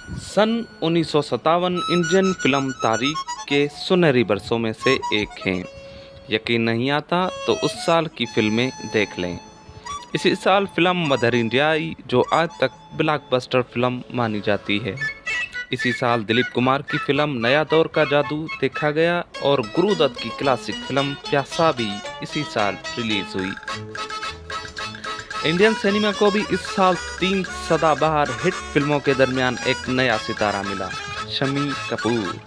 सन 1957 Indian film तारीख के सुनहरी वर्षों में से एक है। यकीन नहीं आता तो उस साल की फिल्में देख लें। इसी साल फिल्म मदर इंडिया आई, जो आज तक ब्लॉकबस्टर फिल्म मानी जाती है। इसी साल दिलीप कुमार की फिल्म नया दौर का जादू देखा गया और गुरुदत्त की क्लासिक फिल्म प्यासा भी इसी साल रिलीज हुई। इंडियन सिनेमा को भी इस साल 3 सदाबहार हिट फिल्मों के दरमियान एक नया सितारा मिला, शम्मी कपूर।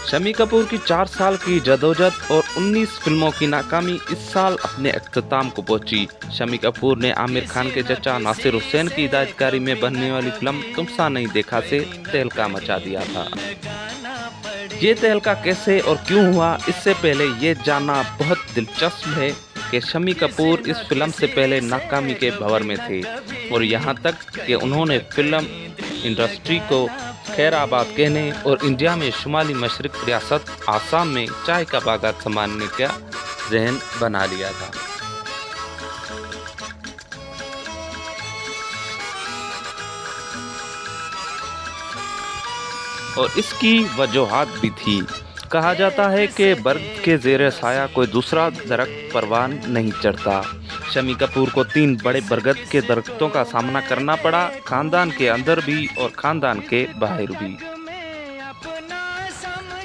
शम्मी कपूर की 4 साल की जदोजहद और 19 फिल्मों की नाकामी इस साल अपने अख्ताम को पहुंची। शम्मी कपूर ने आमिर खान के चचा नासिर हुसैन की हिदायतकारी में बनने वाली फिल्म तुम सा नहीं देखा से तहलका मचा दिया था। ये तहलका कैसे और क्यों हुआ, इससे पहले ये जानना बहुत दिलचस्प है कि शम्मी कपूर इस फिल्म से पहले नाकामी के भंवर में थे और यहाँ तक कि उन्होंने फिल्म इंडस्ट्री को खैराबाद कहने और इंडिया में शुमाली मशरक रियासत आसाम में चाय का बागान संभालने का जहन बना लिया था। और इसकी वजूहात भी थी। कहा जाता है कि बर्फ के ज़ेरे साया कोई दूसरा दरख्त परवान नहीं चढ़ता। शम्मी कपूर को 3 बड़े बरगद के दरख्तों का सामना करना पड़ा, खानदान के अंदर भी और खानदान के बाहर भी।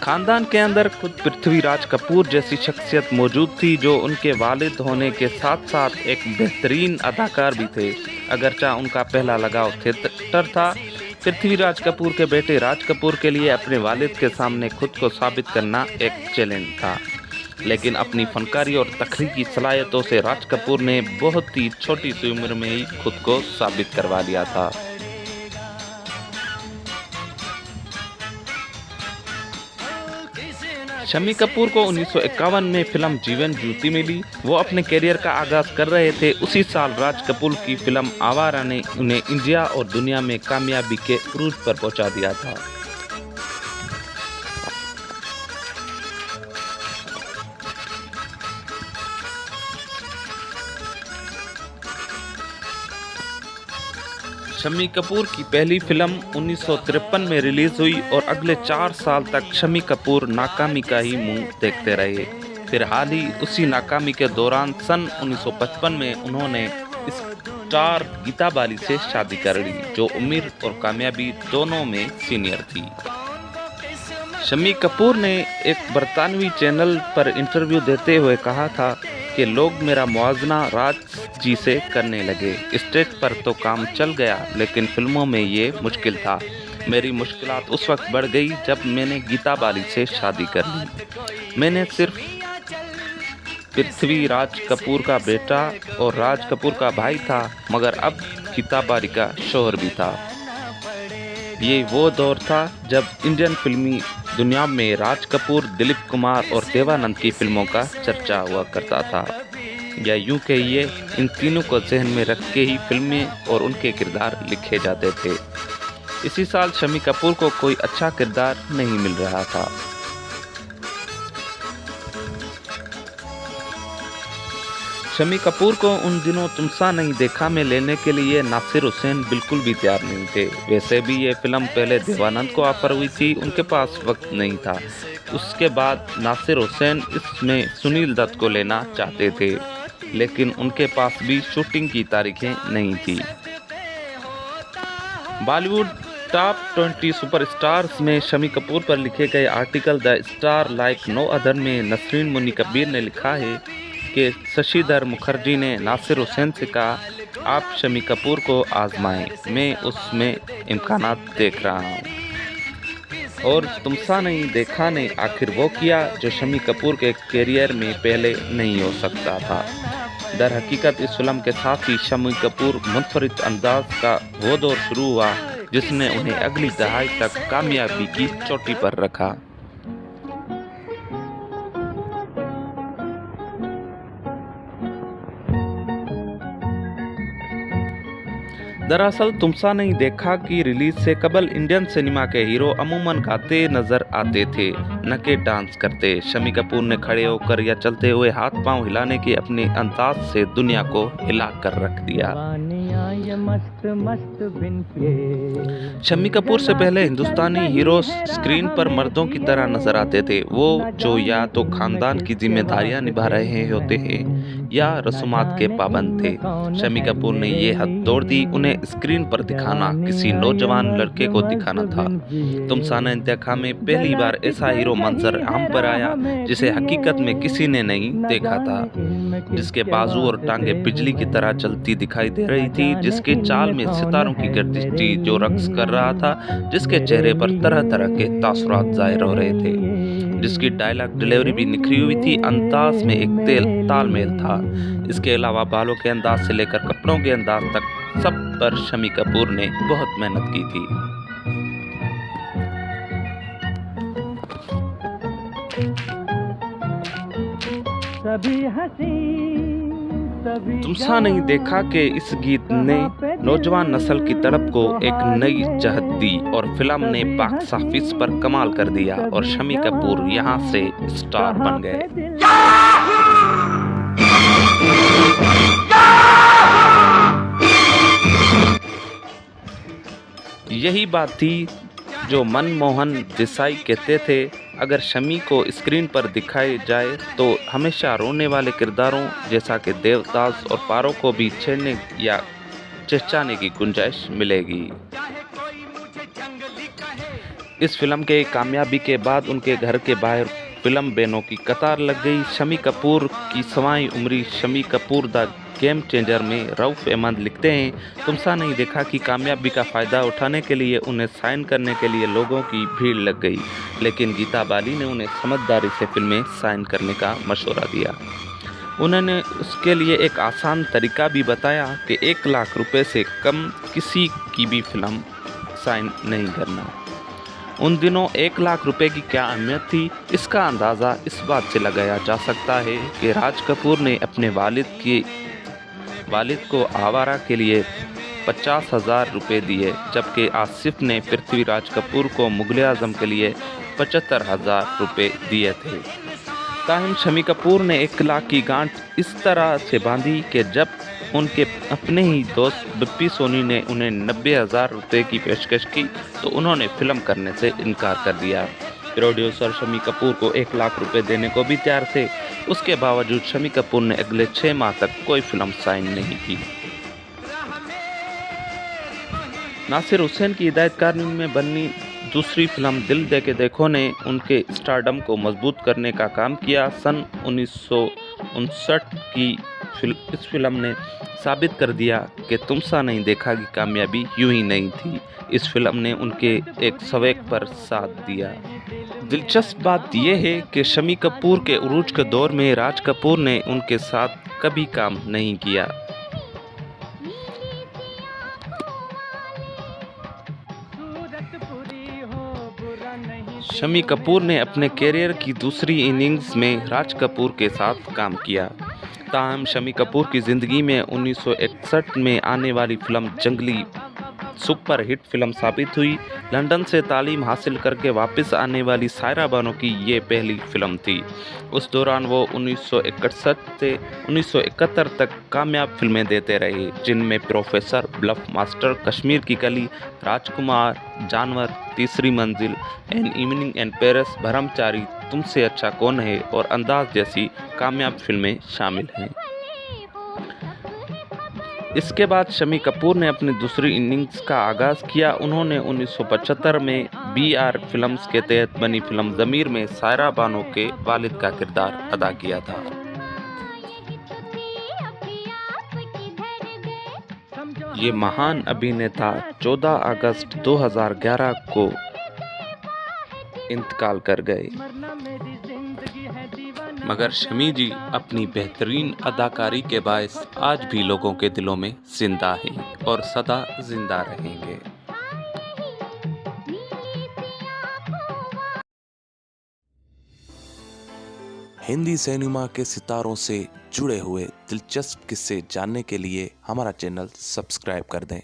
खानदान के अंदर खुद पृथ्वीराज कपूर जैसी शख्सियत मौजूद थी, जो उनके वालिद होने के साथ साथ एक बेहतरीन अदाकार भी थे। अगरचे उनका पहला लगाव थिएटर था। पृथ्वीराज कपूर के बेटे राज कपूर के लिए अपने वालिद के सामने खुद को साबित करना एक चैलेंज था, लेकिन अपनी फनकारी और तख्लीकी सलाहियतों से राज कपूर ने बहुत ही छोटी सी उम्र में ही खुद को साबित करवा लिया था। शम्मी कपूर को 1951 में फिल्म जीवन ज्योति मिली। वो अपने करियर का आगाज कर रहे थे। उसी साल राज कपूर की फिल्म आवारा ने उन्हें इंडिया और दुनिया में कामयाबी के उरूज पर पहुंचा दिया था। शम्मी कपूर की पहली फिल्म 1953 में रिलीज हुई और अगले 4 साल तक शम्मी कपूर नाकामी का ही मुंह देखते रहे। फिर हाल ही उसी नाकामी के दौरान सन 1955 में उन्होंने स्टार गीता बाली से शादी कर ली, जो उम्र और कामयाबी दोनों में सीनियर थी। शम्मी कपूर ने एक बरतानवी चैनल पर इंटरव्यू देते हुए कहा था कि लोग मेरा मुआवजा राज जी से करने लगे। स्टेज पर तो काम चल गया, लेकिन फिल्मों में ये मुश्किल था। मेरी मुश्किलात उस वक्त बढ़ गई जब मैंने गीता बाली से शादी कर ली। मैंने सिर्फ पृथ्वीराज कपूर का बेटा और राज कपूर का भाई था, मगर अब गीता बाली का शौहर भी था। ये वो दौर था जब इंडियन फिल्मी दुनिया में राज कपूर, दिलीप कुमार और देवानंद की फिल्मों का चर्चा हुआ करता था, या यूं कहिए इन तीनों को जहन में रख के ही फिल्में और उनके किरदार लिखे जाते थे। इसी साल शम्मी कपूर को कोई अच्छा किरदार नहीं मिल रहा था। शम्मी कपूर को उन दिनों तुम सा नहीं देखा में लेने के लिए नासिर हुसैन बिल्कुल भी तैयार नहीं थे। वैसे भी ये फिल्म पहले देवानंद को ऑफर हुई थी, उनके पास वक्त नहीं था। उसके बाद नासिर हुसैन इसमें सुनील दत्त को लेना चाहते थे, लेकिन उनके पास भी शूटिंग की तारीखें नहीं थी। बॉलीवुड टॉप 20 सुपरस्टार्स में शम्मी कपूर पर लिखे गए article the star like no other में नसरीन मुन्नी कबीर ने लिखा है कि शशिधर मुखर्जी ने नासिर हुसैन से कहा, आप शम्मी कपूर को आजमाएं, मैं उसमें इम्कानात देख रहा हूं। और तुम सा नहीं देखा ने आखिर वो किया जो शम्मी कपूर के करियर में पहले नहीं हो सकता था। दर हकीकत इस फिल्म के साथ ही शम्मी कपूर मुनफरिद अंदाज का वो दौर शुरू हुआ जिसने उन्हें अगली दहाई तक कामयाबी की चोटी पर रखा। दरअसल तुमसा नहीं देखा की रिलीज से कबल इंडियन सिनेमा के हीरो अमूमन गाते नजर आते थे, न के डांस करते। शम्मी कपूर ने खड़े होकर या चलते हुए हाथ पांव हिलाने के अपने अंदाज से दुनिया को हिला कर रख दिया। शम्मी कपूर से पहले हिंदुस्तानी हीरो स्क्रीन पर मर्दों की तरह नजर आते थे, वो जो या तो खानदान की जिम्मेदारियां निभा रहे होते हैं या रसूमात के पाबंद थे। शम्मी कपूर ने ये हद तोड़ दी, उन्हें स्क्रीन पर दिखाना किसी नौजवान लड़के को दिखाना था। तुमसा नहीं देखा में पहली बार ऐसा हीरो मंजर आम पर आया जिसे हकीकत में किसी ने नहीं देखा था, जिसके बाजू और टांगे बिजली की तरह चलती दिखाई दे रही थी, जिसके चाल में सितारों की गर्दिश थी, जो रक्स कर रहा था, जिसके चेहरे पर तरह तरह के तासुरात जाहिर हो रहे थे, जिसकी डायलॉग डिलीवरी भी निखरी हुई थी, अंदाज में एक तालमेल था। इसके अलावा बालों के अंदाज से लेकर कपड़ों के अंदाज तक सब पर शम्मी कपूर ने बहुत मेहनत की थी। तुमसा नहीं देखा कि इस गीत ने नौजवान नस्ल की तड़प को एक नई जहत दी और फिल्म ने बॉक्स ऑफिस पर कमाल कर दिया और शम्मी कपूर यहाँ से स्टार बन गए। यही बात थी जो मनमोहन देसाई कहते थे, अगर शम्मी को स्क्रीन पर दिखाए जाए तो हमेशा रोने वाले किरदारों जैसा कि देवदास और पारो को भी छेड़ने या चहचाने की गुंजाइश मिलेगी। इस फिल्म के कामयाबी के बाद उनके घर के बाहर फिल्म बैनों की कतार लग गई। शम्मी कपूर की सवाई उम्री Shammi Kapoor the game changer में रऊफ अहमद लिखते हैं, तुमसा नहीं देखा कि कामयाबी का फ़ायदा उठाने के लिए उन्हें साइन करने के लिए लोगों की भीड़ लग गई, लेकिन गीता बाली ने उन्हें समझदारी से फिल्में साइन करने का मशवरा दिया। उन्होंने उसके लिए एक आसान तरीका भी बताया कि 1 लाख रुपए से कम किसी की भी फिल्म साइन नहीं करना। उन दिनों 1 लाख रुपए की क्या अहमियत थी, इसका अंदाज़ा इस बात से लगाया जा सकता है कि राज कपूर ने अपने वालिद को आवारा के लिए 50,000 रुपये दिए, जबकि आसिफ ने पृथ्वीराज कपूर को मुगल आजम के लिए 75,000 रुपये दिए थे। ताहिम शम्मी कपूर ने 1 लाख की गांठ इस तरह से बांधी कि जब उनके अपने ही दोस्त बिप्पी सोनी ने उन्हें 90,000 रुपये की पेशकश की तो उन्होंने फिल्म करने से इनकार कर दिया। प्रोड्यूसर शम्मी कपूर को 1 लाख रुपए देने को भी तैयार थे, उसके बावजूद शम्मी कपूर ने अगले 6 माह तक कोई फिल्म साइन नहीं की। नासिर हुसैन की हिदायतकारी में बनी दूसरी फिल्म दिल दे के देखो ने उनके स्टारडम को मजबूत करने का काम किया। सन 1959 की इस फिल्म ने साबित कर दिया कि तुमसा नहीं देखा की कामयाबी यूं ही नहीं थी, इस फिल्म ने उनके एक सवेक पर साथ दिया। दिलचस्प बात यह है कि शम्मी कपूर के उरूज के दौर में राज कपूर ने उनके साथ कभी काम नहीं किया। शम्मी कपूर ने अपने कैरियर की दूसरी इनिंग्स में राज कपूर के साथ काम किया। ताहम शम्मी कपूर की ज़िंदगी में 1961 में आने वाली फिल्म जंगली सुपर हिट फिल्म साबित हुई। लंदन से तालीम हासिल करके वापस आने वाली सायरा बानो की ये पहली फिल्म थी। उस दौरान वो 1961 से 1971 तक कामयाब फिल्में देते रहे, जिनमें प्रोफेसर, ब्लफ मास्टर, कश्मीर की कली, राजकुमार, जानवर, तीसरी मंजिल, एन इवनिंग इन पेरिस, ब्रह्मचारी, तुमसे अच्छा कौन है और अंदाज जैसी कामयाब फिल्में शामिल हैं। इसके बाद शम्मी कपूर ने अपनी दूसरी इनिंग्स का आगाज़ किया। उन्होंने 1975 में BR फिल्म्स के तहत बनी फिल्म ज़मीर में सायरा बानो के वालिद का किरदार अदा किया था। ये महान अभिनेता 14 अगस्त 2011 को इंतकाल कर गए, मगर शम्मी जी अपनी बेहतरीन अदाकारी के बायस आज भी लोगों के दिलों में जिंदा हैं और सदा जिंदा रहेंगे। हिंदी सिनेमा के सितारों से जुड़े हुए दिलचस्प किस्से जानने के लिए हमारा चैनल सब्सक्राइब कर दें।